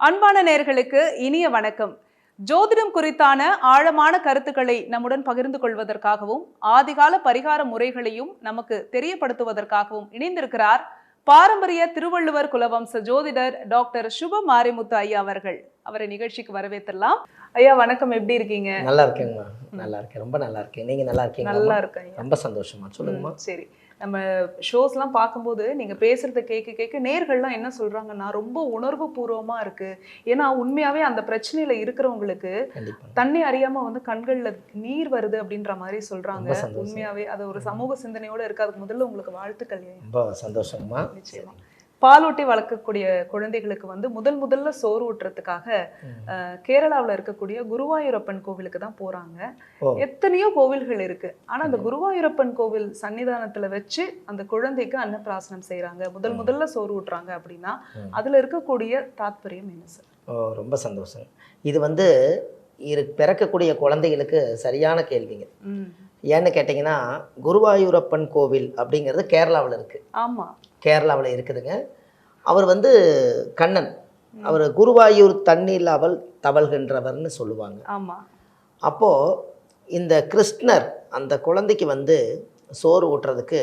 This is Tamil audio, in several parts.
அன்பான நேயர்களுக்கு இனிய வணக்கம். ஜோதிடம் குறித்தான ஆழமான கருத்துக்களை நம்முடன் பகிர்ந்து கொள்வதற்காகவும் ஆதிகால பரிகார முறைகளையும் நமக்கு தெரியப்படுத்துவதற்காகவும் இணைந்திருக்கிறார் பாரம்பரிய திருவள்ளுவர் குலவம்ச ஜோதிடர் டாக்டர் சுப மாரிமுத்து ஐயா அவர்கள். அவரை நிகழ்ச்சிக்கு வரவேற்றலாம். ஐயா வணக்கம், எப்படி இருக்கீங்க? நல்லா இருக்கேங்கம்மா. நல்லா இருக்கேன், ரொம்ப நல்லா இருக்கேன். நீங்க நல்லா இருக்கீங்க? நல்லா இருக்கேன், ரொம்ப சந்தோஷமா. சொல்லுங்கம்மா. சரி, நம்ம ஷோஸ்லாம் பார்க்கும்போது நீங்கள் பேசுகிறத கேட்க நேயர்கள்லாம் என்ன சொல்கிறாங்கன்னா, ரொம்ப உணர்வு பூர்வமாக இருக்குது. ஏன்னா உண்மையாகவே அந்த பிரச்சனையில் இருக்கிறவங்களுக்கு தண்ணி அறியாமல் வந்து கண்களில் நீர் வருது அப்படின்ற மாதிரி சொல்கிறாங்க. உண்மையாகவே அது ஒரு சமூக சிந்தனையோடு இருக்குது. அதுக்கு முதல்ல உங்களுக்கு வாழ்த்துக்கள். ரொம்ப சந்தோஷமா. நிச்சயமா. பாலூட்டி வளர்க்கக்கூடிய குழந்தைகளுக்கு வந்து முதல்ல சோறு ஊட்டுறதுக்காக கேரளாவில் இருக்கக்கூடிய குருவாயூரப்பன் கோவிலுக்கு தான் போறாங்க. எத்தனையோ கோவில்கள் இருக்கு, ஆனா அந்த குருவாயூரப்பன் கோவில் சன்னிதானத்துல வச்சு அந்த குழந்தைக்கு அன்னப்பிராசனம் செய்யறாங்க, முதல்ல சோறு ஊட்டுறாங்க அப்படின்னா அதுல இருக்கக்கூடிய தாத்பரியம் என்ன சார்? ரொம்ப சந்தோஷம். இது வந்து பிறக்கக்கூடிய குழந்தைகளுக்கு சரியான கேள்விங்க. ஏன்னு கேட்டிங்கன்னா, குருவாயூரப்பன் கோவில் அப்படிங்கிறது கேரளாவில் இருக்குது. ஆமாம், கேரளாவில் இருக்குதுங்க. அவர் வந்து கண்ணன், அவர் குருவாயூர் தண்ணீர் அவள் தவழ்கின்றவர்னு சொல்லுவாங்க. ஆமாம். அப்போது இந்த கிருஷ்ணர் அந்த குழந்தைக்கு வந்து சோறு ஊட்டுறதுக்கு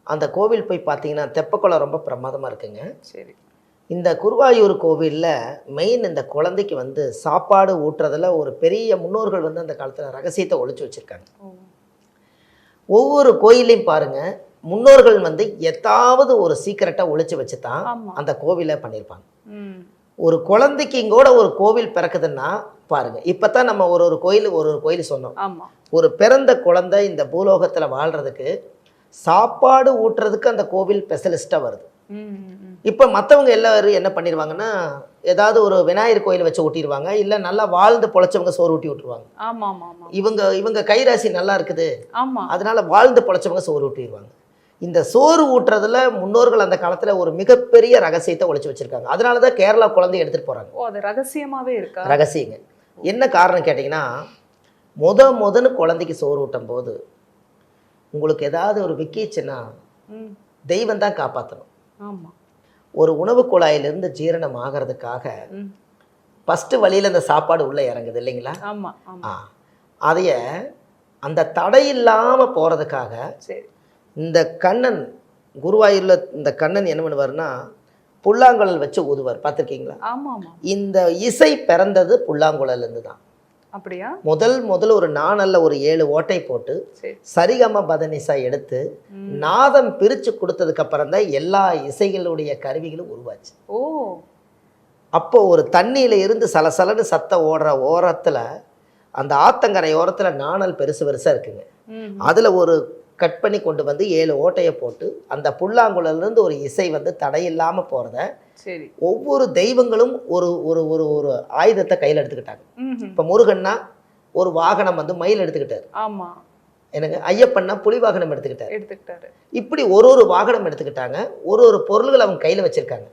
அந்த கோவில் போய் பார்த்தீங்கன்னா தெப்பக்குளம் ரொம்ப பிரமாதமாக இருக்குங்க. சரி. இந்த குருவாயூர் கோவிலில் மெயின் இந்த குழந்தைக்கு வந்து சாப்பாடு ஊட்டுறதுல ஒரு பெரிய முன்னோர்கள் வந்து அந்த காலத்தில் ரகசியத்தை ஒழிச்சு வச்சுருக்காங்க. ஒவ்வொரு கோயிலையும் பாருங்கள், முன்னோர்கள் வந்து ஏதாவது ஒரு சீக்கிரட்டை ஒழிச்சு வச்சு தான் அந்த கோவிலை பண்ணியிருப்பாங்க. ஒரு குழந்தைக்கு இங்கோட ஒரு கோவில் பிறக்குதுன்னா பாருங்க, இப்போதான் நம்ம ஒரு கோயில் சொன்னோம். ஒரு பிறந்த குழந்தை இந்த பூலோகத்தில் வாழ்றதுக்கு சாப்பாடு ஊட்டுறதுக்கு அந்த கோவில் ஸ்பெஷலிஸ்டாக வருது. இப்போ மற்றவங்க எல்லாரும் என்ன பண்ணிடுவாங்கன்னா, ஏதாவது ஒரு விநாயகர் கோயிலை வச்சு ஊட்டிடுவாங்க, இல்லை நல்லா வாழ்ந்து பொழைச்சவங்க சோறு ஊட்டி விட்டுருவாங்க. இவங்க கைராசி நல்லா இருக்குது, அதனால வாழ்ந்து பொழைச்சவங்க சோறு ஊட்டிடுவாங்க. இந்த சோறு ஊட்டுறதுல முன்னோர்கள் அந்த காலத்தில் ஒரு மிகப்பெரிய ரகசியத்தை ஒழிச்சு வச்சிருக்காங்க. அதனால தான் கேரளா குழந்தைய எடுத்துகிட்டு போகிறாங்க. ரகசியமாகவே இருக்கா? ரகசியங்க. என்ன காரணம் கேட்டிங்கன்னா, முதன்னு குழந்தைக்கு சோறு ஊட்டும் போது உங்களுக்கு ஏதாவது ஒரு விக்கிச்சுன்னா தெய்வம் தான் காப்பாற்றணும். ஆமாம். ஒரு உணவு குழாயிலிருந்து ஜீரணம் ஆகிறதுக்காக ஃபஸ்ட்டு வழியில் அந்த சாப்பாடு உள்ளே இறங்குது இல்லைங்களா? ஆமாம். அதைய அந்த தடை இல்லாமல் போகிறதுக்காக இந்த கண்ணன் குருவாயூரில் இந்த கண்ணன் என்ன பண்ணுவார்னா புல்லாங்குழல் வச்சு ஊதுவார். பார்த்துருக்கீங்களா? ஆமாம். இந்த இசை பிறந்தது புல்லாங்குழல்லேருந்து தான். அப்படியா? முதல் ஒரு நாணல்ல ஒரு 7 ஓட்டை போட்டு சரிகம பதனிசா எடுத்து நாதம் பிரித்து கொடுத்ததுக்கு அப்புறம் தான் எல்லா இசைகளுடைய கருவிகளும் உருவாச்சு. ஓ. அப்போ ஒரு தண்ணியில இருந்து சலசலன்னு சத்தம் ஓடுற ஓரத்தில் அந்த ஆத்தங்கரை ஓரத்தில் நாணல் பெருசா இருக்குங்க. அதில் ஒரு கட் பண்ணி கொண்டு வந்து 7 ஓட்டையை போட்டு அந்த புல்லாங்குழலிருந்து ஒரு இசை வந்து தடையில்லாமல் போகிறத ஒவ்வொரு தெய்வங்களும் ஒரு ஒரு ஒரு ஒரு ஆயுதத்தை கையில் எடுத்துக்கிட்டாங்க. இப்போ முருகன்னா ஒரு வாகனம் வந்து மயில் எடுத்துக்கிட்டாரு. ஆமாம். எனக்கு ஐயப்பன்னா புலி வாகனம் எடுத்துக்கிட்டாரு. இப்படி ஒரு வாகனம் எடுத்துக்கிட்டாங்க, ஒரு பொருள்கள் அவங்க கையில் வச்சிருக்காங்க.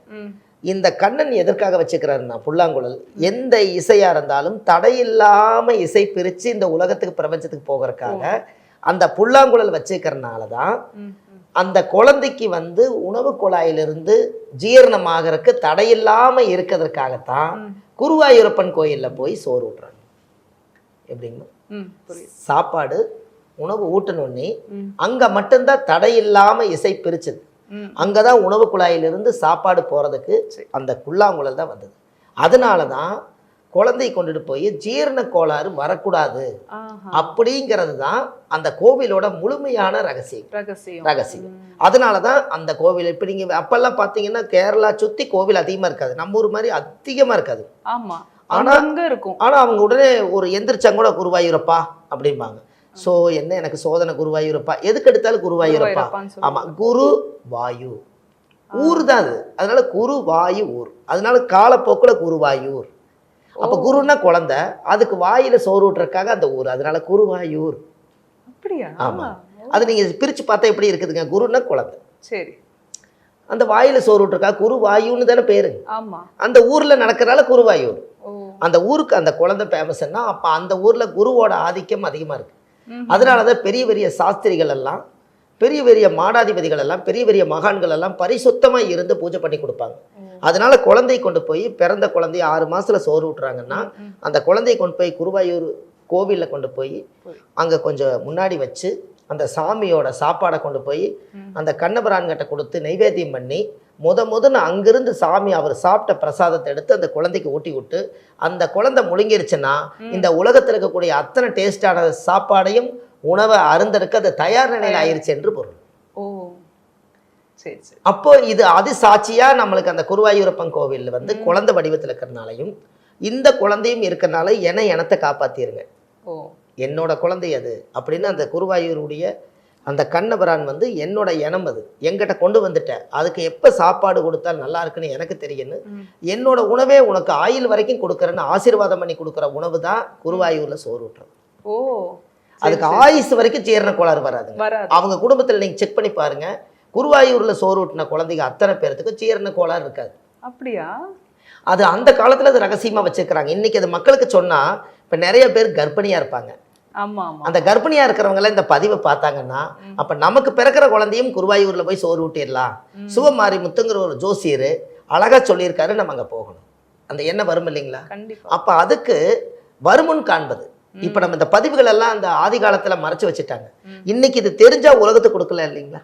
இந்த கண்ணன் எதற்காக வச்சுக்கிறாருன்னா, புல்லாங்குழல் எந்த இசையா இருந்தாலும் தடையில்லாமல் இசை பிரித்து இந்த உலகத்துக்கு பிரபஞ்சத்துக்கு போகிறதுக்காக அந்த புல்லாங்குழல் வச்சுக்கிறதுனால தான் அந்த குழந்தைக்கு வந்து உணவு குழாயிலிருந்து ஜீரணமாகறதுக்கு தடையில்லாமல் இருக்கிறதுக்காகத்தான் குருவாயூரப்பன் கோயிலில் போய் சோறு ஊட்டுறாங்க. எப்படின்னா, சாப்பாடு உணவு ஊட்டணுன்னே அங்கே மட்டும்தான் தடையில்லாமல் இசை பிரிச்சுது. அங்கே தான் உணவு குழாயிலிருந்து சாப்பாடு போகிறதுக்கு அந்த புல்லாங்குழல் தான் வந்தது. அதனால தான் குழந்தையை கொண்டுட்டு போய் ஜீரண கோளாறு வரக்கூடாது அப்படிங்கிறது தான் அந்த கோவிலோட முழுமையான ரகசியம். அதனால தான் அந்த கோவில் இப்போ நீங்கள் அப்பெல்லாம் பார்த்தீங்கன்னா கேரளா சுற்றி கோவில் அதிகமாக இருக்காது, நம்ம ஊர் மாதிரி அதிகமாக இருக்காது. ஆனால் அவங்க உடனே ஒரு எந்திரிச்சாங்க கூட குருவாயூரப்பா அப்படிம்பாங்க. ஸோ என்ன எனக்கு சோதனை குருவாயூரப்பா, எதுக்கு எடுத்தாலும் குருவாயூரப்பா. ஆமாம், குரு வாயு ஊர் தான் அது, அதனால குருவாயு ஊர், அதனால காலப்போக்கில் குருவாயூர். அப்போ குருன்னா குழந்தை, அதுக்கு வாயில சோறு ஊட்டுறதுக்காக அந்த ஊர், அதனால குருவாயூர். அப்படியா? ஆமாம். அது நீங்கள் பிரித்து பார்த்தா எப்படி இருக்குதுங்க, குருன்னா குழந்தை, சரி, அந்த வாயில சோறு ஊட்டுறதுக்காக குருவாயூன்னு தானே பேரு. ஆமாம். அந்த ஊரில் நடக்கிறனால குருவாயூர். அந்த ஊருக்கு அந்த குழந்தை ஃபேமஸ்ன்னா அப்போ அந்த ஊரில் குருவோட ஆதிக்கம் அதிகமாக இருக்குது. அதனால தான் பெரிய பெரிய சாஸ்திரிகள் எல்லாம் பெரிய பெரிய மாடாதிபதிகள் எல்லாம் பெரிய பெரிய மகான்கள் எல்லாம் பரிசுத்தமாக இருந்து பூஜை பண்ணி கொடுப்பாங்க. அதனால குழந்தை கொண்டு போய் பிறந்த குழந்தைய 6 மாசத்துல சோறு ஊட்டுறாங்கன்னா அந்த குழந்தையை கொண்டு போய் குருவாயூர் கோவிலில் கொண்டு போய் அங்கே கொஞ்சம் முன்னாடி வச்சு அந்த சாமியோட சாப்பாடை கொண்டு போய் அந்த கண்ணபிரான்கிட்ட கொடுத்து நைவேத்தியம் பண்ணி முதன்னு அங்கிருந்து சாமி அவர் சாப்பிட்ட பிரசாதத்தை எடுத்து அந்த குழந்தைக்கு ஊட்டி விட்டு அந்த குழந்தை முழுங்கிருச்சுன்னா இந்த உலகத்தில் இருக்கக்கூடிய அத்தனை டேஸ்டான சாப்பாடையும் உணவை அருந்தருக்கு அது தயார் நிலையில் ஆயிருச்சு என்று பொருள். ஓ சரி சரி. அப்போ இது அது சாட்சியா நம்மளுக்கு அந்த குருவாயூரப்பன் கோவில் வந்து குழந்தை வடிவத்தில் இருக்கிறனாலையும் இந்த குழந்தையும் இருக்கிறனால எனத்தை காப்பாத்திருங்க, ஓ என்னோட குழந்தை அது அப்படின்னு அந்த குருவாயூருடைய அந்த கண்ணபிரான் வந்து என்னோட இனம், அது எங்கிட்ட கொண்டு வந்துட்டேன், அதுக்கு எப்போ சாப்பாடு கொடுத்தா நல்லா இருக்குன்னு எனக்கு தெரியும்னு என்னோட உணவே உனக்கு ஆயுள் வரைக்கும் கொடுக்குறேன்னு ஆசீர்வாதம் பண்ணி கொடுக்குற உணவு தான் குருவாயூர்ல சோறு ஊட்டுறது. ஓ அதுக்கு ஆயுசு வரைக்கும் ஜீரண கோளாறு வராதுங்க. அவங்க குடும்பத்தில் நீங்க செக் பண்ணி பாருங்க, குருவாயூர்ல சோறு ஊட்டின குழந்தைங்க அத்தனை பேர்த்துக்கு ஜீரண கோளாறு இருக்காது. அப்படியா? அது அந்த காலத்துல அது ரகசியமா வச்சிருக்கிறாங்க. இன்னைக்கு அது மக்களுக்கு சொன்னா இப்ப நிறைய பேர் கர்ப்பிணியா இருப்பாங்க. அந்த கர்ப்பிணியா இருக்கிறவங்க இந்த பதிவை பார்த்தாங்கன்னா அப்ப நமக்கு பிறக்கிற குழந்தையும் குருவாயூர்ல போய் சோறு ஊட்டிடலாம், சிவமாரி முத்துங்கிற ஒரு ஜோசியர் அழகா சொல்லியிருக்காரு, நம்ம அங்க போகணும். அந்த எண்ணம் வரும் இல்லைங்களா? அப்ப அதுக்கு வருமுன் காண்பது. இப்ப நம்ம இந்த பதிவுகள் எல்லாம் அந்த ஆதி காலத்துல மறைச்சு வச்சுட்டாங்க, இன்னைக்கு இது தெரிஞ்சா உலகத்துக்கு கொடுக்கல இல்லைங்களா?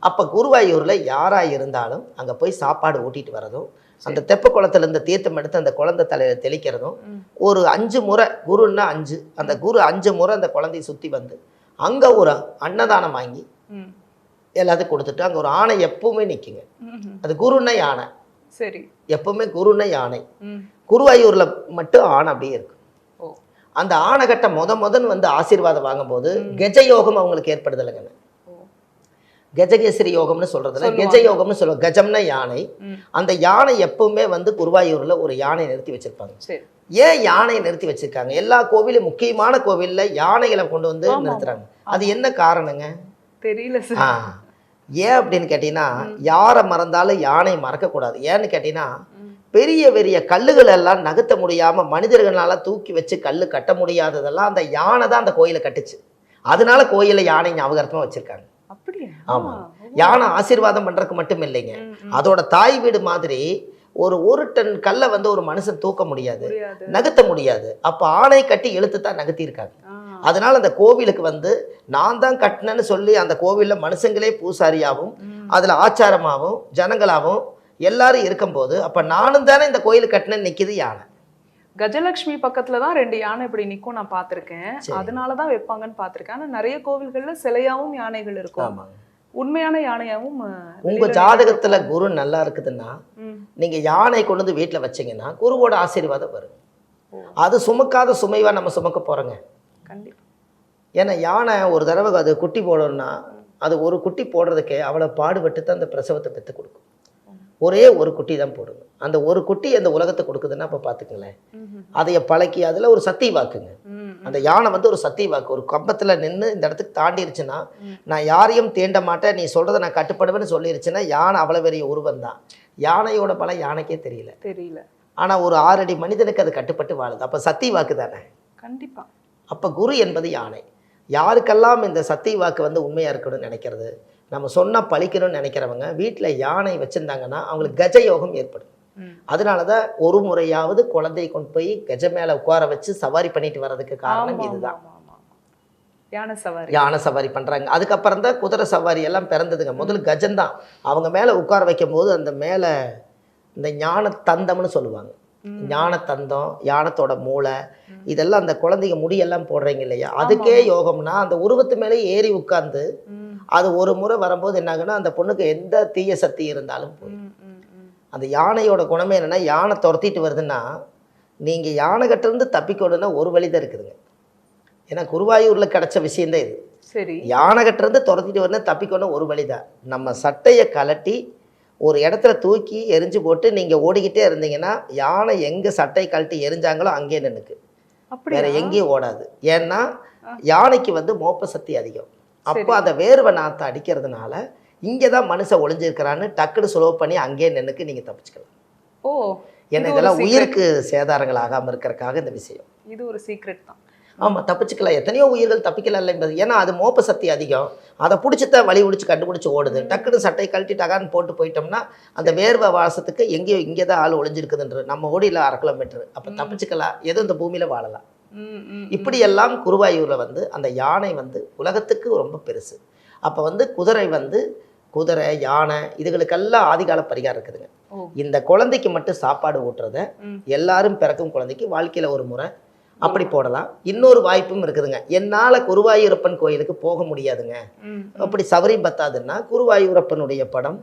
அப்ப குருவாயூர்ல யாரா இருந்தாலும் அங்க போய் சாப்பாடு ஊட்டிட்டு வரதும் அந்த தெப்ப குளத்துல இருந்த தீர்த்தம் எடுத்து அந்த குழந்தை தலையில தெளிக்கிறதும் ஒரு 5 முறை, குருன்னா 5, அந்த குரு 5 முறை அந்த குழந்தைய சுத்தி வந்து அங்க ஒரு அன்னதானம் வாங்கி எல்லாத்துக்கும் கொடுத்துட்டு அங்க ஒரு ஆணை எப்பவுமே நிக்குங்க. அது குருன்னா யானை, சரி, எப்பவுமே குருன்னா யானை. குருவாயூர்ல மட்டும் ஆணை அப்படியே இருக்கு. அந்த ஆணைகட்ட முதன் வந்து ஆசீர்வாதம் வாங்கும் போது கஜயோகம் அவங்களுக்கு ஏற்படுது இல்லைங்க. கஜகேசரி யோகம்னு சொல்றதுல கஜ யோகம்னு சொல்லுவாங்க. கஜம்னா யானை. அந்த யானை எப்பவுமே வந்து குருவாயூர்ல ஒரு யானை நிறுத்தி வச்சிருப்பாங்க. ஏன் யானையை நிறுத்தி வச்சிருக்காங்க? எல்லா கோவிலும் முக்கியமான கோவில்ல யானைகளை கொண்டு வந்து நிறுத்துறாங்க. அது என்ன காரணங்க? தெரியல. ஏன் அப்படின்னு கேட்டீங்கன்னா, யாரை மறந்தாலும் யானை மறக்க கூடாது. ஏன்னு கேட்டீங்கன்னா, பெரிய பெரிய கல்லுகள் எல்லாம் நகர்த்த முடியாம மனிதர்களால தூக்கி வச்சு கல்லு கட்ட முடியாததெல்லாம் அந்த யானை தான் அந்த கோயிலை கட்டுச்சு. அதனால கோயில யானை ஞாபகார்த்தமா வச்சிருக்காங்க. ஆமா, யானை ஆசீர்வாதம் பண்றதுக்கு மட்டும் இல்லைங்க, அதோட தாய் வீடு மாதிரி. ஒரு டன் கல்லை வந்து ஒரு மனுஷன் தூக்க முடியாது, நகர்த்த முடியாது. அப்ப ஆணை கட்டி இழுத்து தான் நகர்த்தி இருக்காங்க. அதனால அந்த கோவிலுக்கு வந்து நான் தான் கட்டினேன்னு சொல்லி அந்த கோவில்ல மனுஷங்களே பூசாரியாவும் அதுல ஆச்சாரமாவும் ஜனங்களாவும் எல்லாரும் இருக்கும்போது அப்ப நானும் தானே இந்த கோயில் கட்டினேன்னு நிக்குது யானை. கஜலட்சுமி பக்கத்துல தான் 2 யானை இப்படி நிக்கும் நான் பார்த்திருக்கேன். அதனாலதான் வைப்பாங்கன்னு பார்த்திருக்கேன். ஆனா நிறைய கோவில்கள்ல சிலையாவும் யானைகள் இருக்கும், உண்மையான யானையாவும். உங்க ஜாதகத்துல குரு நல்லா இருக்குதுன்னா நீங்க யானை கொண்டு வந்து வீட்டுல வச்சீங்கன்னா குருவோட ஆசீர்வாதம் வரும். அது சுமக்காத சுமைவா நம்ம சுமக்க போறோங்க. கண்டிப்பா. ஏன்னா யானை ஒரு தடவை அது குட்டி போடணும்னா அது ஒரு குட்டி போடுறதுக்கே அவ்வளோ பாடுபட்டு தான் அந்த பிரசவத்தை பெற்று கொடுக்கும். ஒரே ஒரு குட்டி தான் போடுங்க. அந்த ஒரு குட்டி அந்த உலகத்தை கொடுக்குதுன்னா அப்போ பார்த்துக்கங்களேன். அதைய பழக்கி அதில் ஒரு சத்திய வாக்குங்க. அந்த யானை வந்து ஒரு சத்திய வாக்கு. ஒரு கம்பத்தில் நின்று இந்த இடத்துக்கு தாண்டிருச்சுன்னா நான் யாரையும் தீண்ட மாட்டேன், நீ சொல்கிறத நான் கட்டுப்படுவேன்னு சொல்லிருச்சுன்னா யானை அவ்வளோ பெரிய உருவம் தான். யானையோட பலம் யானைக்கே தெரியல. ஆனால் ஒரு 6 அடி மனிதனுக்கு அது கட்டுப்பட்டு வாழுது. அப்போ சத்திய வாக்கு தானே. கண்டிப்பாக. அப்போ குரு என்பது யானை. யாருக்கெல்லாம் இந்த சத்திய வாக்கு வந்து உண்மையாக இருக்கணும்னு நினைக்கிறது, நம்ம சொன்னால் பழிக்கணும்னு நினைக்கிறவங்க வீட்டில் யானை வச்சுருந்தாங்கன்னா அவங்களுக்கு கஜயோகம் ஏற்படும். அதனால தான் ஒரு முறையாவது குழந்தையை கொண்டு போய் கஜ மேலே உட்கார வச்சு சவாரி பண்ணிட்டு வர்றதுக்கு காரணம் இதுதான். யானை சவாரி பண்ணுறாங்க. அதுக்கப்புறம் தான் குதிரை சவாரி எல்லாம் பிறந்ததுங்க. முதல்ல கஜந்தான். அவங்க மேலே உட்கார வைக்கும் போது அந்த மேலே இந்த ஞான தந்தம்னு சொல்லுவாங்க. ஞான தந்தம், யானத்தோட மூளை, இதெல்லாம் அந்த குழந்தைங்க முடியெல்லாம் போடுறீங்க இல்லையா, அதுக்கே யோகம்னா அந்த உருவத்து மேலே ஏறி உட்கார்ந்து அது ஒரு முறை வரும்போது என்னாகுன்னா அந்த பொண்ணுக்கு எந்த தீய சக்தி இருந்தாலும் போய் அந்த யானையோட குணமே என்னன்னா, யானை துரத்திட்டு வருதுன்னா நீங்கள் யானை கட்டிருந்து தப்பிக்கணும்னா ஒரு வழி தான் இருக்குதுங்க. ஏன்னா குருவாயூரில் கிடைச்ச விஷயந்தான் இது. சரி, யானை கட்டிருந்து துரத்திட்டு வரணும் தப்பிக்கணும் ஒரு வழி தான். நம்ம சட்டையை கலட்டி ஒரு இடத்துல தூக்கி எரிஞ்சு போட்டு நீங்கள் ஓடிக்கிட்டே இருந்தீங்கன்னா யானை எங்கே சட்டை கழட்டி எரிஞ்சாங்களோ அங்கேயே நின்றுக்கு, வேற எங்கேயும் ஓடாது. ஏன்னா யானைக்கு வந்து மோப்ப சக்தி அதிகம். அப்போ அந்த வேர்வை நாத்தை அடிக்கிறதுனால இங்கே தான் மனுஷன் ஒளிஞ்சிருக்கிறான்னு டக்குன்னு சுலவு பண்ணி அங்கேயே நின்றுக்கு நீங்கள் தப்பிச்சுக்கலாம். ஓ, ஏன்னா இதெல்லாம் உயிருக்கு சேதாரங்கள் ஆகாமல் இருக்கிறதுக்காக இந்த விஷயம். இது ஒரு சீக்ரெட் தான். ஆமாம், தப்பிச்சுக்கலாம். எத்தனையோ உயிர்கள் தப்பிக்கலாம் என்பது. ஏன்னா அது மோப்ப சக்தி அதிகம். அதை பிடிச்சித்தான் வழி பிடிச்சி கண்டுபிடிச்சி ஓடுது. டக்குன்னு சட்டை கழட்டி டகான்னு போட்டு போயிட்டோம்னா அந்த வேர்வை வாசத்துக்கு எங்கேயோ இங்கே தான் ஆள் ஒளிஞ்சிருக்குதுன்ற நம்ம ஓடியில் 1/2 கிலோமீட்டர். அப்போ தப்பிச்சுக்கலாம், எதுவும் இந்த பூமியில் வாழலாம். இப்படியெல்லாம் குருவாயூரில் வந்து அந்த யானை வந்து உலகத்துக்கு ரொம்ப பெருசு. அப்போ வந்து குதிரை யானை இதுகளுக்கெல்லாம் ஆதிகால பரிகாரம் இருக்குதுங்க. இந்த குழந்தைக்கு மட்டும் சாப்பாடு ஊட்டுறத எல்லாரும் பிறக்கும் குழந்தைக்கு வாழ்க்கையில் ஒரு முறை அப்படி போடலாம். இன்னொரு வாய்ப்பும் இருக்குதுங்க. என்னால் குருவாயூரப்பன் கோயிலுக்கு போக முடியாதுங்க, அப்படி சௌகரியம் பத்தாதுன்னா குருவாயூரப்பனுடைய படம்,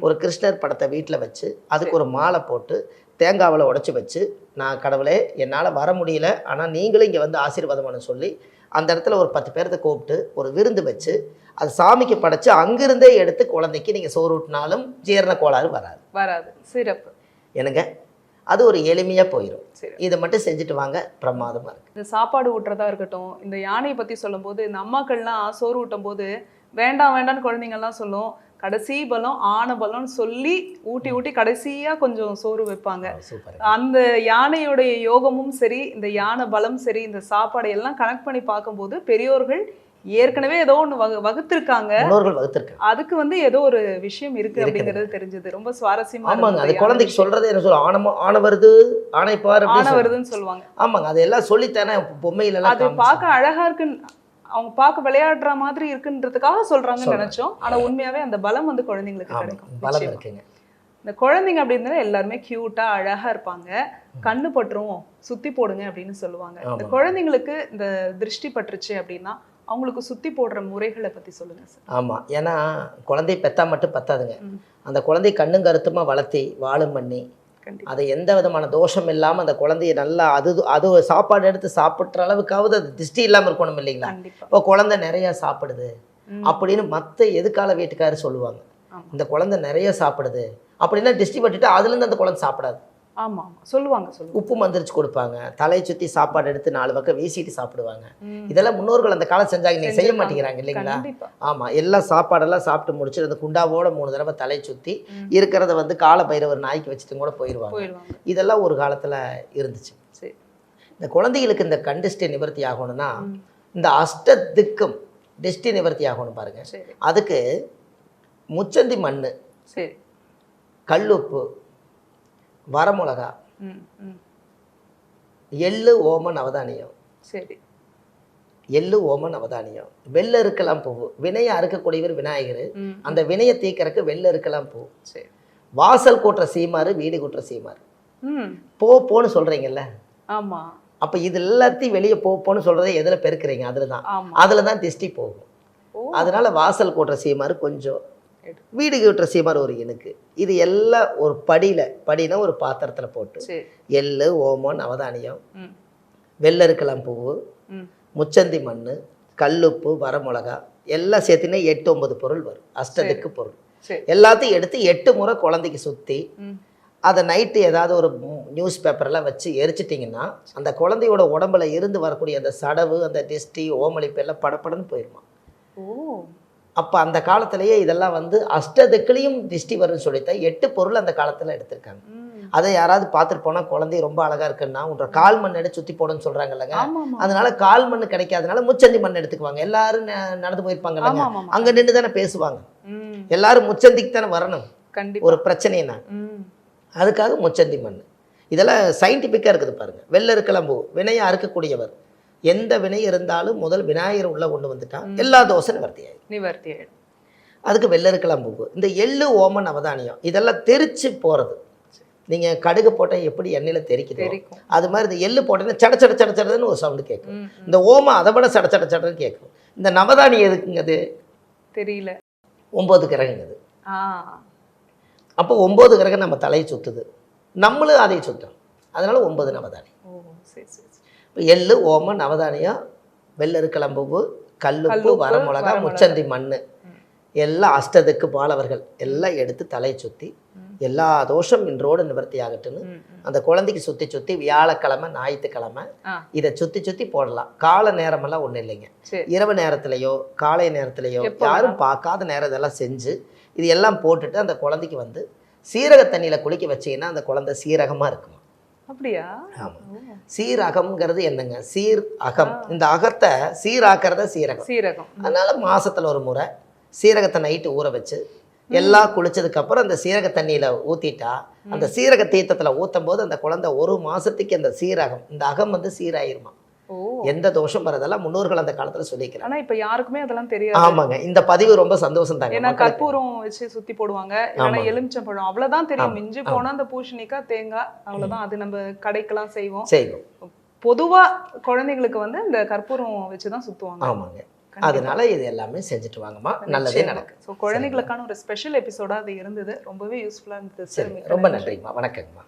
ஒரு கிருஷ்ணர் படத்தை வீட்டில் வச்சு அதுக்கு ஒரு மாலை போட்டு தேங்காவில் உடச்சி வச்சு, நான் கடவுளே என்னால் வர முடியல, ஆனால் நீங்களும் இங்கே வந்து ஆசீர்வாதம்னு சொல்லி அந்த இடத்துல ஒரு 10 பேர்த்த கூப்பிட்டு ஒரு விருந்து வச்சு அது சாமிக்கு படைச்சு அங்கிருந்தே எடுத்து குழந்தைக்கு நீங்கள் சோறு ஊட்டினாலும் ஜீரண கோளாறு வராது. சிறப்பு. எனக்கு அது ஒரு எளிமையாக போயிடும். இதை மட்டும் செஞ்சுட்டு வாங்க, பிரமாதமாக இருக்குது. இந்த சாப்பாடு ஊட்டுறதா இருக்கட்டும், இந்த யானையை பற்றி சொல்லும்போது இந்த அம்மாக்கள்லாம் சோறு ஊட்டும் போது வேண்டாம் வேண்டாம்னு குழந்தைங்கள்லாம் சொல்லும். கடைசி பலம் ஆன பலம்னு சொல்லி ஊட்டி கடைசியாக கொஞ்சம் சோறு வைப்பாங்க. அந்த யானையுடைய யோகமும் சரி, இந்த யானை பலம் சரி, இந்த சாப்பாடை எல்லாம் கனெக்ட் பண்ணி பார்க்கும்போது பெரியோர்கள் ஏற்கனவே ஏதோ ஒன்று வகுத்திருக்காங்க. அதுக்கு வந்து ஏதோ ஒரு விஷயம் இருக்கு அப்படிங்கிறது தெரிஞ்சது. ரொம்ப சுவாரஸ்யமா. ஆமாங்க, அது குழந்தைக்கு சொல்றது என்ன சொல்ல, ஆன வருது ஆனைப்பார் ஆன வருதுன்னு சொல்லுவாங்க. ஆமாங்க, அதெல்லாம் சொல்லித்தானே பொம்மையில அது பார்க்க அழகா இருக்குன்னு, அவங்க பார்க்க விளையாடுற மாதிரி இருக்குன்றதுக்காக சொல்றாங்கன்னு நினைச்சோம். ஆனா உண்மையாவே அந்த பலம் வந்து குழந்தைங்களுக்கு கிடைக்கும். இந்த குழந்தைங்க அப்படின்னா எல்லாருமே கியூட்டா அழகா இருப்பாங்க. கண்ணு பற்றும் சுத்தி போடுங்க அப்படின்னு சொல்லுவாங்க. இந்த குழந்தைங்களுக்கு இந்த திருஷ்டி பட்டுருச்சு அப்படின்னா அவங்களுக்கு சுத்தி போடுற முறைகளை பத்தி சொல்லுங்க சார். ஆமா, ஏன்னா குழந்தை பெத்தா மட்டும் பத்தாதுங்க. அந்த குழந்தை கண்ணும் கருத்துமா வளர்த்தி வாழும் பண்ணி அதை எந்த விதமான தோஷம் இல்லாமல் அந்த குழந்தைய நல்லா அது சாப்பாடு எடுத்து சாப்பிட்ற அளவுக்காவது அது திருஷ்டி இல்லாமல் இருக்கணும் இல்லைங்களா? இப்போ குழந்தை நிறைய சாப்பிடுது அப்படின்னு மற்ற எதுக்கால வீட்டுக்காரர் சொல்லுவாங்க, இந்த குழந்தை நிறைய சாப்பிடுது அப்படின்னா திருஷ்டி பட்டுட்டு அதுலேருந்து அந்த குழந்தை சாப்பிடாது. ஆமா சொல்லுவாங்க. உப்பு மந்திரிச்சு கொடுப்பாங்க, தலையை சுற்றி சாப்பாடு எடுத்து 4 பக்கம் வீசிட்டு சாப்பிடுவாங்க. இதெல்லாம் முன்னோர்கள் அந்த காலம் செஞ்சாங்க, நீங்க செய்ய மாட்டேங்கிறாங்க இல்லைங்களா? ஆமா, எல்லாம் சாப்பாடெல்லாம் சாப்பிட்டு முடிச்சுட்டு அந்த குண்டாவோட 3 தடவை தலையை சுற்றி இருக்கிறத வந்து கால பைரவர் நாய்க்கு வச்சுட்டு கூட போயிடுவாங்க. இதெல்லாம் ஒரு காலத்துல இருந்துச்சு. இந்த குழந்தைகளுக்கு இந்த கண் திருஷ்டி நிவர்த்தி ஆகணும்னா இந்த அஷ்டத்துக்கும் திருஷ்டி நிவர்த்தி ஆகணும் பாருங்க. அதுக்கு முச்சந்தி மண்ணு, கல்லுப்பு, வரமிளகா, எள்ளு ஓம நவதானியம், எள்ளு ஓம நவதானியம், வெள்ளை இருக்கலாம் பூ, வினையை அறுக்கக்கூடியவர் விநாயகர், அந்த வினையை தீக்கிறதுக்கு வெள்ளை இருக்கலாம் பூ, வாசல் கூட்டுற சீமாறு, வீடு கூட்டுற சீமாறு. போன்னு சொல்றீங்கல்ல, ஆமா. அப்ப இது எல்லாத்தையும் வெளியே போன்னு சொல்றதை எதுல பெருக்குறீங்க? அதுலதான் திருஷ்டி போகும். அதனால வாசல் கூட்டுற சீமாறு கொஞ்சம், வீடு கூட்டுற சீமாறு ஒரு இனுக்கு, இது எல்லாம் ஒரு படினா ஒரு பாத்திரத்துல போட்டு எள்ளு ஓமம் நவதானியம், வெள்ளை இருக்கலாம் பூவு, முச்சந்தி மண்ணு, கல்லுப்பு, வரமிளகா எல்லாம் சேர்த்துனா 8-9 பொருள் வரும். அஷ்டத்துக்கு பொருள் எல்லாத்தையும் எடுத்து 8 முறை குழந்தைக்கு சுற்றி அதை நைட்டு ஏதாவது ஒரு நியூஸ் பேப்பர்லாம் வச்சு எரிச்சிட்டிங்கன்னா அந்த குழந்தையோட உடம்புல இருந்து வரக்கூடிய அந்த சடவு, அந்த டிஸ்டி, ஓமளிப்பு எல்லாம் படப்படன்னு போயிடுமா. அப்போ அந்த காலத்திலேயே இதெல்லாம் வந்து அஷ்டத்துக்குலையும் திஷ்டி வரும்னு சொல்லித்தான் 8 பொருள் அந்த காலத்தில் எடுத்திருக்காங்க. அதை யாராவது பார்த்துட்டு போனால் குழந்தை ரொம்ப அழகா இருக்குன்னா உன்ற கால் மண் எடுத்து சுற்றி போடுன்னு சொல்றாங்க இல்லைங்க. அதனால கால் மண் கிடைக்காதனால முச்சந்தி மண் எடுத்துக்குவாங்க. எல்லாரும் நடந்து போயிருப்பாங்க இல்லைங்க, அங்கே நின்று தானே பேசுவாங்க. எல்லாரும் முச்சந்திக்கு தானே வரணும் ஒரு பிரச்சனைனா, அதுக்காக முச்சந்தி மண். இதெல்லாம் சயின்டிஃபிக்காக இருக்குது பாருங்க. வெள்ளை இருக்கலாம் பூ, வினையை அறுக்கக்கூடியவர். எந்த வினை இருந்தாலும் முதல் விநாயகர் உள்ள கொண்டு வந்துட்டா எல்லா தோசை நிவர்த்தி ஆயிடும். அதுக்கு வெள்ளை இருக்கலாம் பூ. இந்த எள்ளு ஓம நவதானியம் இதெல்லாம் தெரிச்சு போறது. நீங்க கடுகு போட்டால் எப்படி எண்ணெயில் தெரிக்குது, அது மாதிரி இந்த எள்ளு போட்டீங்கன்னா சட சட சட சடன்னு ஒரு சவுண்டு கேட்கும். இந்த ஓமம் அதை விட சட சட சடன்னு கேட்கும். இந்த நவதானியம் எதுக்குங்க? அது தெரியல. 9 கிரகங்க அது. அப்போ 9 கிரகம் நம்ம தலையை சுத்துது, நம்மளும் அதை சுத்தம். அதனால 9 நவதானியம். இப்போ எள்ளு ஓமம் நவதானியம், வெள்ளை இருக்கலாம் பூ, கல்லுப்பு, வரமிளகா, முச்சந்தி மண்ணு எல்லாம் அஷ்டத்துக்கு பாலவர்கள் எல்லாம் எடுத்து தலையை சுற்றி எல்லா தோஷம் இன்றோடு நிவர்த்தி ஆகட்டுன்னு அந்த குழந்தைக்கு சுற்றி சுற்றி வியாழக்கிழமை ஞாயிற்றுக்கிழமை இதை சுற்றி சுற்றி போடலாம். கால நேரமெல்லாம் ஒன்றும் இல்லைங்க, இரவு நேரத்துலையோ காலை நேரத்துலையோ யாரும் பார்க்காத நேரம் இதெல்லாம் செஞ்சு இது எல்லாம் போட்டுட்டு அந்த குழந்தைக்கு வந்து சீரக தண்ணியில் குளிக்க வச்சிங்கன்னா அந்த குழந்தை சீரகமாக இருக்குமா. அப்படியா? ஆமாம். சீரகம்ங்கிறது என்னங்க? சீர் அகம். இந்த அகத்தை சீராக்கிறத சீரகம். சீரகம். அதனால மாசத்துல ஒரு முறை சீரகத்தை நைட்டு ஊற வச்சு எல்லாம் குளிச்சதுக்கு அப்புறம் அந்த சீரக தண்ணியில ஊத்திட்டா அந்த சீரக தீர்த்தத்துல ஊத்தும் போது அந்த குழந்தை 1 மாசத்துக்கு அந்த சீரகம் இந்த அகம் வந்து சீராயிருமா. ஓ. எந்த தோஷம் வரதெல்லாம் முன்னோர்கள் அந்த காலத்துல சொல்லிக்கிறாங்க. ஆனா இப்ப யாருக்குமே அதெல்லாம் தெரியாது. ஆமாங்க. இந்த பதிவு ரொம்ப சந்தோஷம் தாங்க. ஏன்னா கற்பூரம் வச்சு சுத்தி போடுவாங்க, இல்லைன்னா எலுமிச்சம்பழம், அவ்வளவுதான் தெரியும். மிஞ்சி போனா அந்த பூசணிக்காய், தேங்காய், அவ்வளவுதான். அது நம்ம கடைக்கெல்லாம் செய்வோம். பொதுவா குழந்தைங்களுக்கு வந்து இந்த கற்பூரம் வச்சுதான் சுத்துவாங்க. ஆமாங்க. அதனால இது எல்லாமே செஞ்சுட்டு வாங்கம்மா, நல்லதே நடக்கும். ஸோ குழந்தைகளுக்கான ஒரு ஸ்பெஷல் எபிசோடா அது இருந்தது. ரொம்பவே யூஸ்ஃபுல்லா இருந்தது. ரொம்ப நன்றிம்மா. வணக்கங்கம்மா.